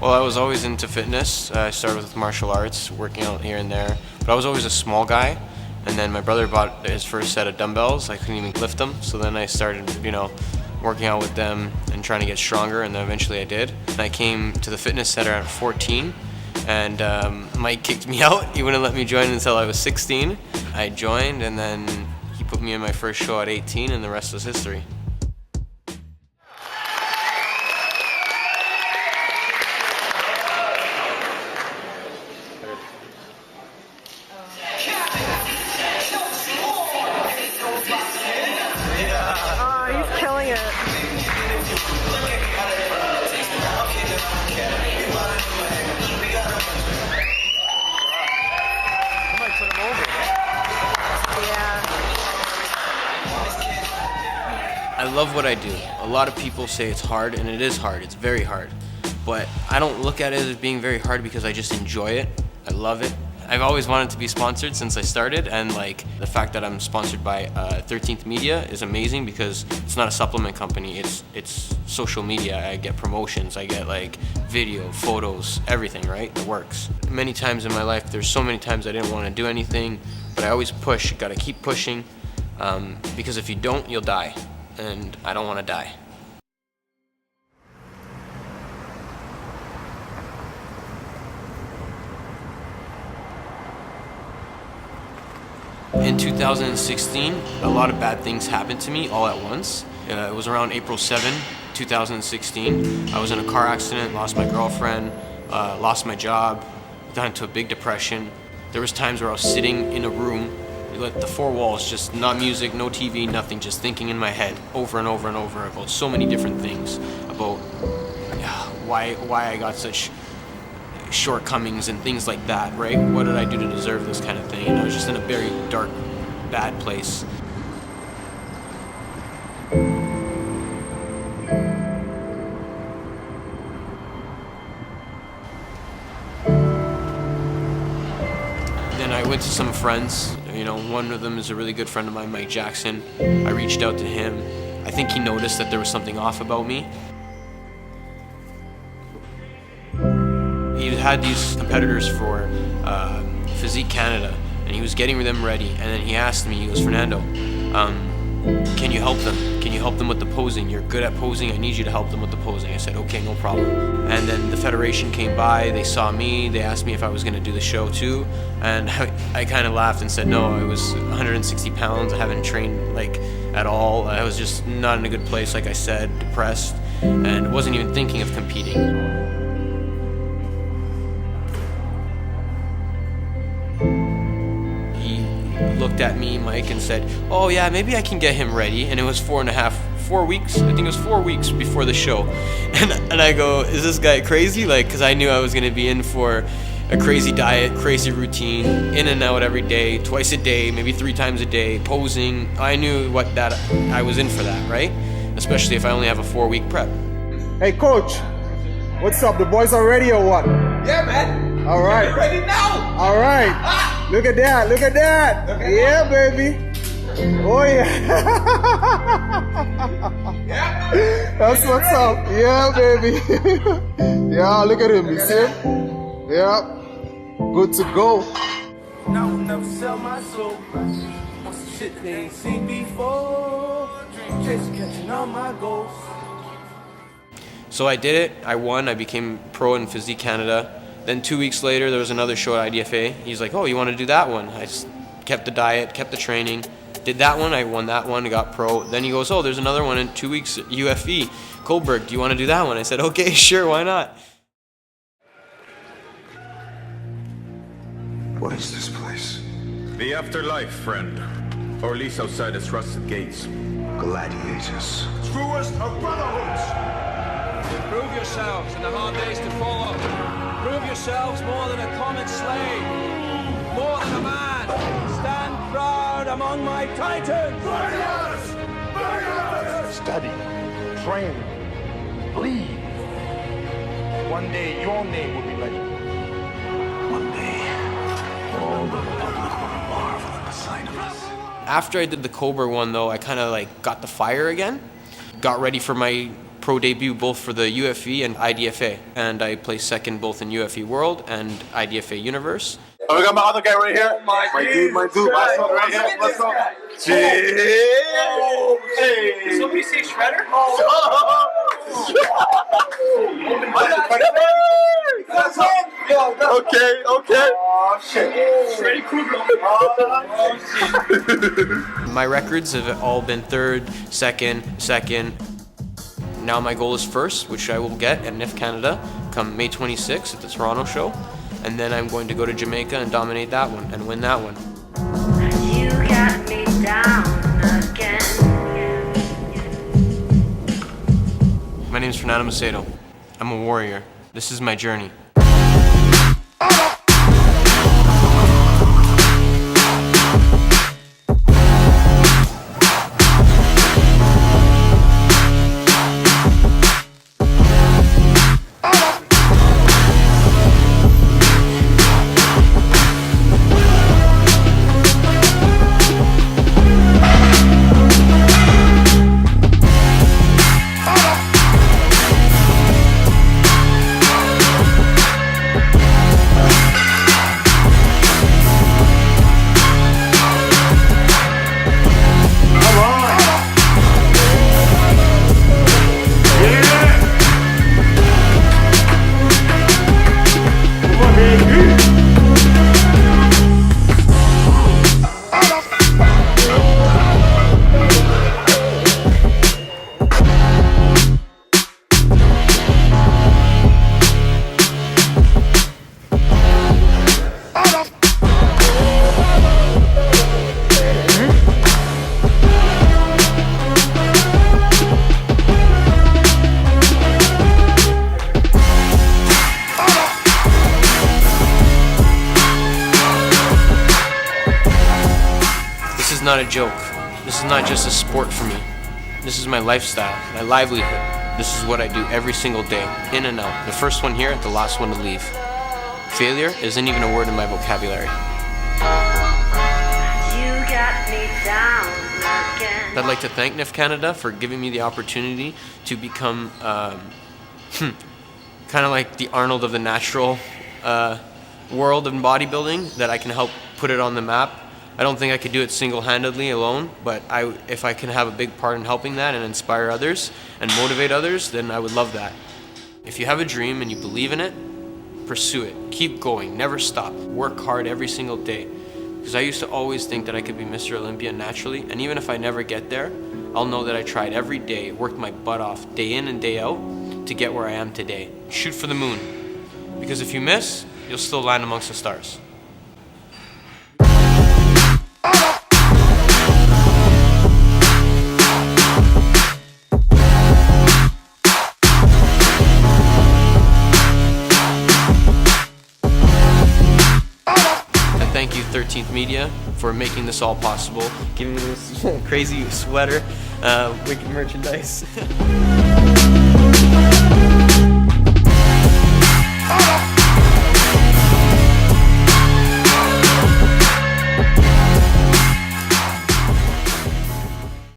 Well, I was always into fitness. I started with martial arts, working out here and there. But I was always a small guy. And then my brother bought his first set of dumbbells. I couldn't even lift them. So then I started, working out with them and trying to get stronger. And then eventually I did. And I came to the fitness center at 14. And Mike kicked me out. He wouldn't let me join until I was 16. I joined, and then he put me in my first show at 18, and the rest was history. He's killing it. I love what I do. A lot of people say it's hard, and it is hard. It's very hard. But I don't look at it as being very hard because I just enjoy it. I love it. I've always wanted to be sponsored since I started, and the fact that I'm sponsored by 13th Media is amazing because it's not a supplement company. It's social media. I get promotions. I get video, photos, everything, right? It works. Many times in my life, there's so many times I didn't want to do anything, but I always push. You gotta keep pushing because if you don't, you'll die. And I don't want to die. In 2016, a lot of bad things happened to me all at once. It was around April 7, 2016. I was in a car accident, lost my girlfriend, lost my job, got into a big depression. There was times where I was sitting in a room, the four walls, just not music, no TV, nothing, just thinking in my head over and over and over about so many different things, about why I got such shortcomings and things like that, right? What did I do to deserve this kind of thing? And I was just in a very dark, bad place. Then I went to some friends. One of them is a really good friend of mine, Mike Jackson. I reached out to him. I think he noticed that there was something off about me. He had these competitors for Physique Canada, and he was getting them ready. And then he asked me, he goes, "Fernando, can you help them? Can you help them with the posing? You're good at posing. I need you to help them with the posing." I said, "Okay, no problem." And then the federation came by. They saw me. They asked me if I was going to do the show too. And I kind of laughed and said, "No, I was 160 pounds. I haven't trained at all. I was just not in a good place, like I said, depressed, and wasn't even thinking of competing." Looked at me, Mike, and said, "Oh yeah, maybe I can get him ready." And it was 4 weeks, I think it was 4 weeks before the show. And I go, "Is this guy crazy?" Because I knew I was gonna be in for a crazy diet, crazy routine, in and out every day, twice a day, maybe 3 times a day, posing. I knew that I was in for that, right? Especially if I only have a 4-week prep. Hey coach, what's up? The boys are ready or what? Yeah, man. All right. Get ready now. All right. Look at that. Look at that. Yeah, baby. Oh yeah. Yeah. That's what's up. Yeah, baby. Yeah, look at him. You see him? Yeah. Good to go. Now I'll never sell my soul. On some shit they ain't seen before. Catching all my goals. So I did it. I won. I became pro in Physique Canada. Then 2 weeks later, there was another show at IDFA. He's like, "Oh, you want to do that one?" I just kept the diet, kept the training, did that one. I won that one, got pro. Then he goes, "Oh, there's another one in 2 weeks at UFE. Coburg, do you want to do that one?" I said, "Okay, sure, why not?" What is this place? The afterlife, friend. Or at least outside its rusted gates. Gladiators. Truest of brotherhoods. Prove yourselves in the hard days to follow. Prove yourselves more than a common slave. More than a man. Stand proud among my titans. Study, train, bleed. One day your name will be legend. One day, all the Republic will marvel at the sight of us. After I did the Coburg one, though, I kind of got the fire again. Got ready for my pro debut both for the UFE and IDFA, and I placed second both in UFE World and IDFA Universe. Oh, we got my other guy right here. My dude. My son right here. What's up? Hey. Somebody say Shredder? Okay. Oh, shit. Freddy Krueger. My records have all been third, second. Now my goal is first, which I will get at NIFF Canada come May 26th at the Toronto show. And then I'm going to go to Jamaica and dominate that one and win that one. You got me down again. My name is Fernando Macedo. I'm a warrior. This is my journey. This is not a joke. This is not just a sport for me. This is my lifestyle, my livelihood. This is what I do every single day, in and out. The first one here, the last one to leave. Failure isn't even a word in my vocabulary. You got me down again. I'd like to thank NIFF Canada for giving me the opportunity to become kind of like the Arnold of the natural world of bodybuilding, that I can help put it on the map. I don't think I could do it single-handedly alone, but if I can have a big part in helping that and inspire others and motivate others, then I would love that. If you have a dream and you believe in it, pursue it. Keep going, never stop. Work hard every single day. Because I used to always think that I could be Mr. Olympia naturally, and even if I never get there, I'll know that I tried every day, worked my butt off, day in and day out, to get where I am today. Shoot for the moon. Because if you miss, you'll still land amongst the stars. Thank you 13th Media for making this all possible, giving me this crazy sweater, wicked merchandise.